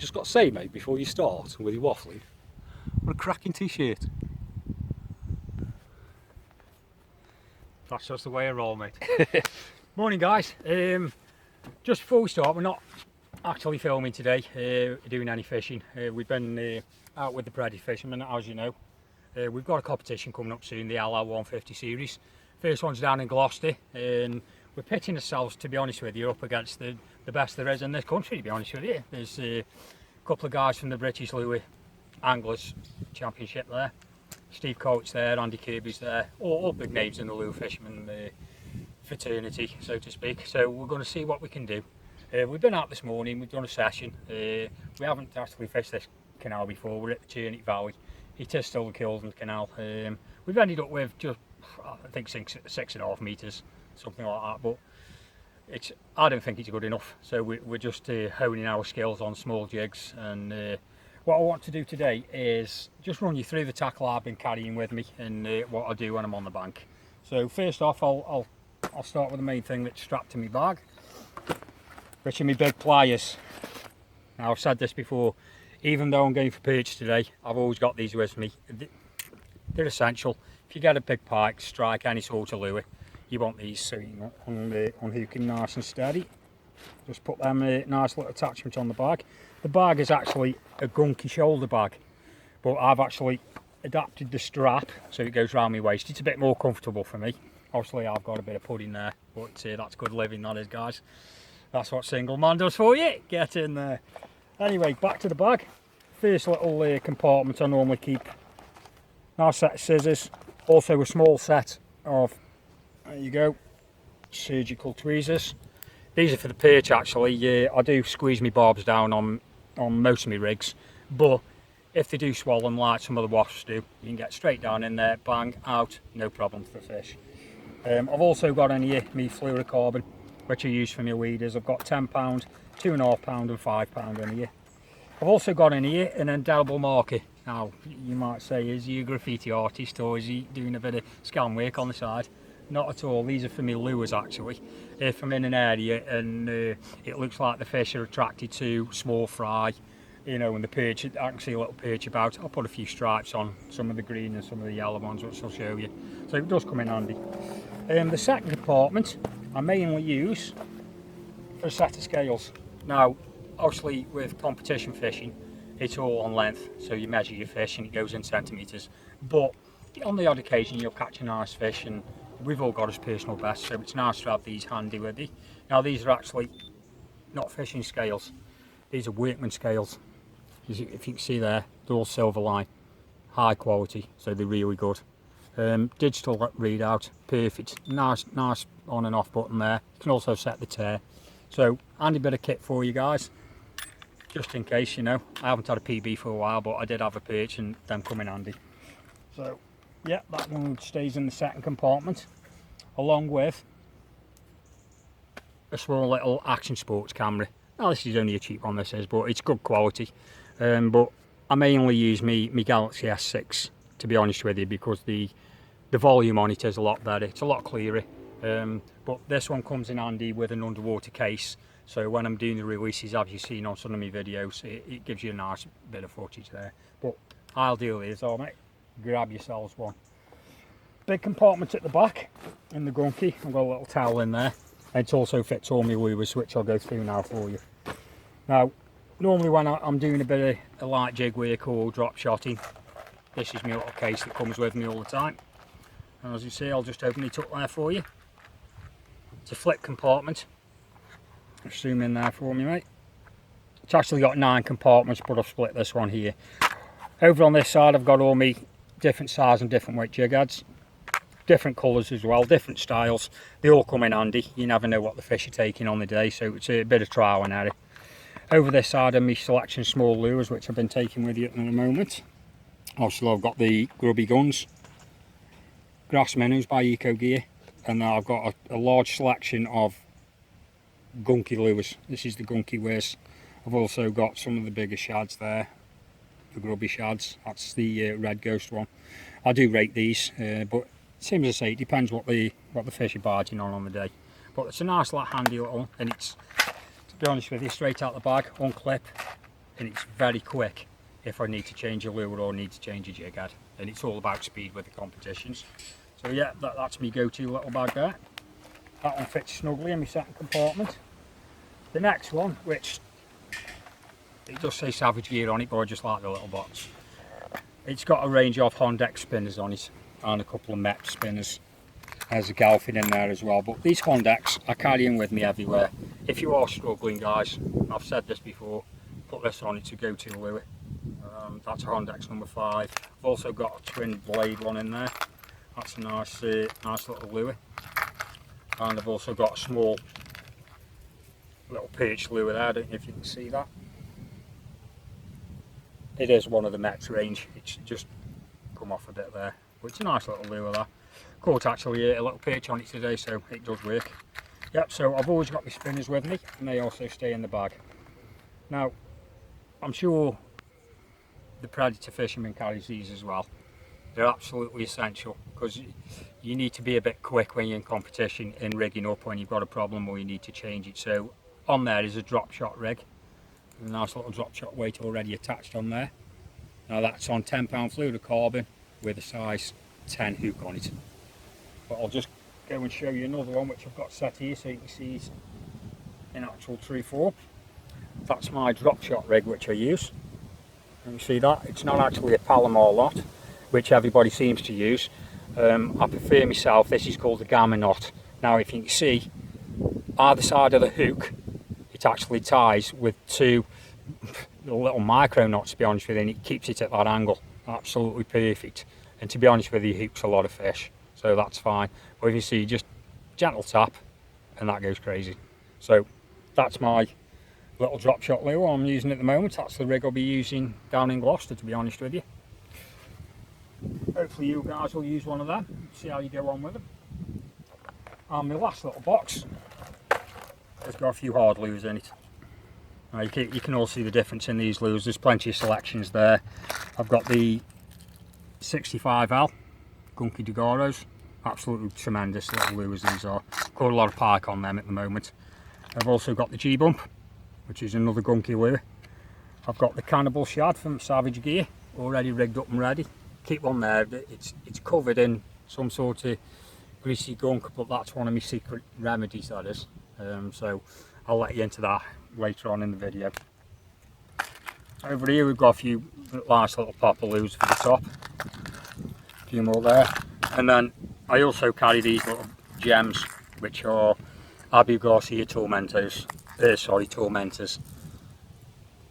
just got to say, mate, before you start with your waffling, what a cracking t-shirt. That's just the way I roll, mate. Morning, guys. Just before we start, we're not actually filming today, doing any fishing. We've been out with the Predator fishermen, as you know. We've got a competition coming up soon, the LR 150 series. First one's down in Gloucester, and we're pitting ourselves, to be honest with you, up against the best there is in this country, to be honest with you. There's a couple of guys from the British Louis Anglers Championship there. Steve Coates there, Andy Kirby's there, all big names in the lure fisherman fraternity, so to speak. So we're going to see what we can do. We've been out this morning, we've done a session. We haven't actually fished this canal before. We're at the Churnick Valley. It is still the Kilsland Canal. We've ended up with just, I think, 6.5 metres, something like that, but I don't think it's good enough. So we're just honing our skills on small jigs, and what I want to do today is just run you through the tackle I've been carrying with me and what I do when I'm on the bank. So first off, I'll start with the main thing that's strapped to my bag, which are my big pliers. Now, I've said this before, even though I'm going for perch today, I've always got these with me. They're essential. If you get a big pike, strike, any sort of lure, you want these so you know, unhooking nice and steady. Just put them nice little attachment on the bag. The bag is actually a gunky shoulder bag, but I've actually adapted the strap so it goes around my waist. It's a bit more comfortable for me. Obviously I've got a bit of pudding there, but that's good living, that is, guys. That's what single man does for you. Get in there. Anyway, back to the bag. First little compartment I normally keep. Nice set of scissors. Also a small set of, there you go, surgical tweezers. These are for the perch actually. I do squeeze my barbs down on most of my rigs, but if they do swallow them like some of the wasps do, you can get straight down in there, bang, out, no problem for the fish. I've also got in here my fluorocarbon, which I use for my weeders. I've got £10, £2.5 and £5 in here. I've also got in here an indelible marker. Now, you might say, is he a graffiti artist or is he doing a bit of scan work on the side? Not at all. These are for me lures actually. If I'm in an area and it looks like the fish are attracted to small fry, you know, and the perch, I can see a little perch about, I'll put a few stripes on, some of the green and some of the yellow ones, which I'll show you. So it does come in handy. The second compartment I mainly use for a set of scales. Now, obviously with competition fishing, it's all on length, so you measure your fish and it goes in centimetres. But on the odd occasion you'll catch a nice fish, and we've all got his personal best, so it's nice to have these handy with you. Now, these are actually not fishing scales, these are workman scales. If you can see there, they're all silver line, high quality, so they're really good. Digital readout, perfect, nice on and off button there. You can also set the tear. So handy bit of kit for you guys, just in case, you know. I haven't had a PB for a while, but I did have a perch and them come in handy. So yeah, that one stays in the second compartment, along with a small little Action Sports camera. Now, this is only a cheap one, this is, but it's good quality. But I mainly use my Galaxy S6, to be honest with you, because the volume on it is a lot better. It's a lot clearer. But this one comes in handy with an underwater case. So when I'm doing the releases, as you've seen on some of my videos, it gives you a nice bit of footage there. But I'll deal with it, mate. Grab yourselves one. Big compartment at the back in the gunky. I've got a little towel in there. It also fits all my lures, which I'll go through now for you. Now, normally when I'm doing a bit of a light jig work or drop shotting, this is my little case that comes with me all the time. And as you see, I'll just open it up there for you. It's a flip compartment. Just zoom in there for me, mate. It's actually got 9 compartments, but I've split this one here. Over on this side, I've got all my different size and different weight jig heads. Different colours as well, different styles. They all come in handy. You never know what the fish are taking on the day, so it's a bit of trial and error. Over this side are my selection small lures, which I've been taking with you at the moment. Obviously I've got the Grubby Guns, Grass Minnows by Eco Gear, and then I've got a large selection of gunky lures. This is the gunky whiz. I've also got some of the bigger shads there, the grubby shads. That's the Red Ghost one. I do rate these, but same as I say, it depends what the fish are biting on the day. But it's a nice little handy little, and it's, to be honest with you, straight out the bag, unclip, and it's very quick if I need to change a lure or need to change a jig head, and it's all about speed with the competitions. So yeah, that's my go-to little bag there. That one fits snugly in my second compartment. The next one, which it does say Savage Gear on it, but I just like the little box. It's got a range of Hondex spinners on it and a couple of Met spinners. There's a Galfin in there as well, but these Hondex I carry in with me everywhere. If you are struggling, guys, I've said this before, put this on, it's a go-to lure. That's a Hondex number 5. I've also got a twin blade one in there. That's a nice little lure. And I've also got a small little perch lure there. I don't know if you can see that. It is one of the Mets range. It's just come off a bit there, but it's a nice little lure there. Caught actually a little perch on it today, so it does work. Yep, so I've always got my spinners with me, and they also stay in the bag. Now, I'm sure the predator fisherman carries these as well. They're absolutely essential, because you need to be a bit quick when you're in competition in rigging up when you've got a problem or you need to change it. So on there is a drop shot rig. A nice little drop shot weight already attached on there. Now that's on 10 pound fluorocarbon with a size 10 hook on it. But I'll just go and show you another one which I've got set here so you can see it's in actual true form. That's my drop shot rig which I use. You see that? It's not actually a Palomar lot, which everybody seems to use. I prefer myself, this is called the Gamma knot. Now if you can see, either side of the hook, it actually ties with 2 little micro knots, to be honest with you, and it keeps it at that angle. Absolutely perfect. And to be honest with you, it hooks a lot of fish, so that's fine. But if you see, just gentle tap, and that goes crazy. So that's my little drop shot lure I'm using at the moment. That's the rig I'll be using down in Gloucester, to be honest with you. Hopefully you guys will use one of them, see how you go on with them. And my last little box has got a few hard lures in it. Now you can all see the difference in these lures. There's plenty of selections there. I've got the 65L Gunky Dogaros, absolutely tremendous little lures these are. Caught a lot of pike on them at the moment. I've also got the G-Bump, which is another gunky lure. I've got the Cannibal Shad from Savage Gear, already rigged up and ready. Keep one there, it's covered in some sort of greasy gunk, but that's one of my secret remedies, that is. So I'll let you into that later on in the video. Over here we've got a few nice little popper lures for the top. A few more there. And then I also carry these little gems, which are Abu Garcia Tormentors. Tormentors.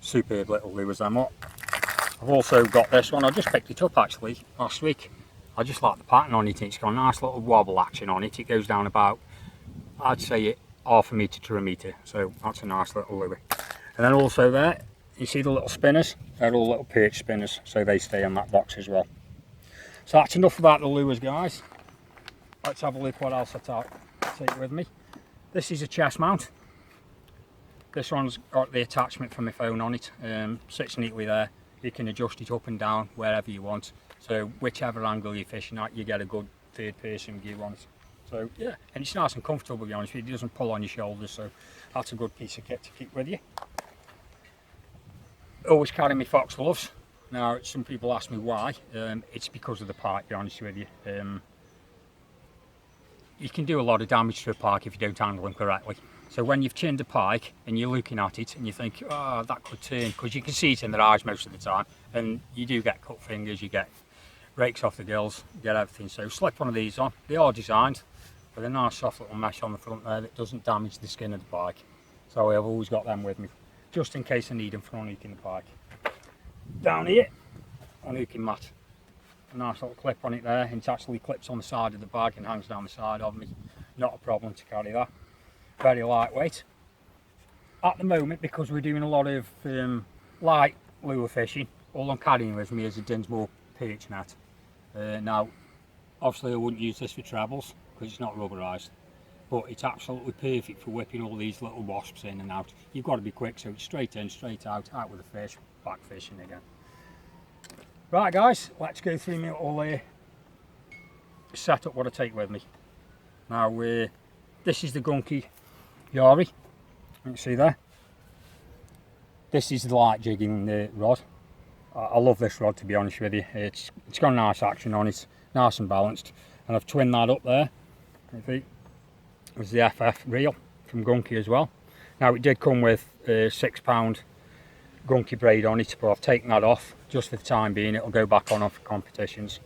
Superb little lures them up. I've also got this one, I just picked it up actually last week. I just like the pattern on it, it's got a nice little wobble action on it. It goes down about, I'd say, half a metre to a metre, so that's a nice little lure. And then also there, you see the little spinners? They're all little perch spinners, so they stay in that box as well. So that's enough about the lures, guys. Let's have a look what else I take with me. This is a chest mount. This one's got the attachment for my phone on it, sits neatly there. You can adjust it up and down wherever you want. So whichever angle you're fishing at, you get a good third person view on it. So yeah, and it's nice and comfortable, to be honest with you. It doesn't pull on your shoulders, so that's a good piece of kit to keep with you. Always carry my fox gloves. Now some people ask me why. It's because of the pike, to be honest with you. You can do a lot of damage to a pike if you don't handle them correctly. So when you've chinned a pike and you're looking at it and you think, oh, that could turn, because you can see it in their eyes most of the time, and you do get cut fingers, you get rakes off the gills, you get everything. So slip one of these on. They are designed with a nice soft little mesh on the front there that doesn't damage the skin of the pike. So I've always got them with me, just in case I need them for unhooking the pike. Down here, unhooking mat. A nice little clip on it there, and it actually clips on the side of the bag and hangs down the side of me. Not a problem to carry that. Very lightweight. At the moment, because we're doing a lot of light lure fishing, all I'm carrying with me is a Dinsmore perch net. Now, obviously I wouldn't use this for trebles because it's not rubberised, but it's absolutely perfect for whipping all these little wasps in and out. You've got to be quick, so it's straight in, straight out with the fish, back fishing again. Right guys, let's go through my little set up what I take with me. Now, this is the Gunky Yari, you can see there. This is the light jigging rod. I love this rod, to be honest with you. It's got a nice action on it, nice and balanced. And I've twinned that up there. There's the FF reel from Gunky as well. Now it did come with a £6 Gunky braid on it, but I've taken that off just for the time being. It'll go back on for competitions.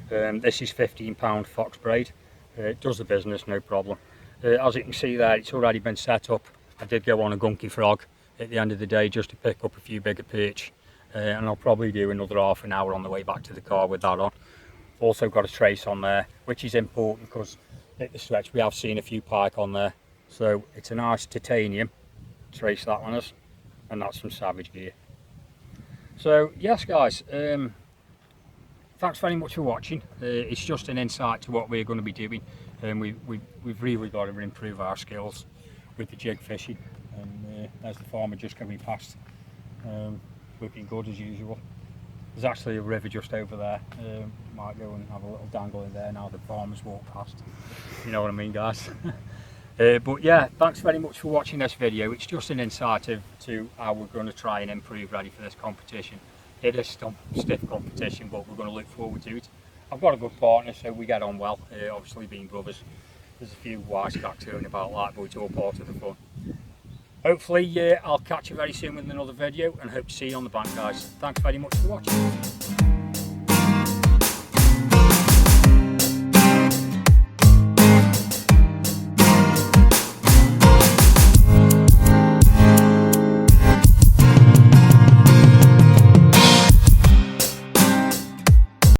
This is £15 Fox braid. It does the business, no problem. As you can see there, it's already been set up. I did go on a Gunky frog at the end of the day just to pick up a few bigger perch. And I'll probably do another half an hour on the way back to the car with that on. Also got a trace on there, which is important because at the stretch we have seen a few pike on there. So it's a nice titanium trace, that one is, and that's some Savage gear. So yes guys, thanks very much for watching. It's just an insight to what we're going to be doing, and we've really got to improve our skills with the jig fishing. And there's the farmer just coming past, looking good as usual. There's actually a river just over there. Might go and have a little dangle in there now the farmers walk past. You know what I mean, guys? But yeah, thanks very much for watching this video. It's just an insight to how we're going to try and improve ready for this competition. It is stiff competition, but we're going to look forward to it. I've got a good partner, so we get on well. Obviously being brothers, there's a few wisecracks going about that, but it's all part of the fun. Hopefully I'll catch you very soon with another video, and hope to see you on the bank, guys. Thanks very much for watching.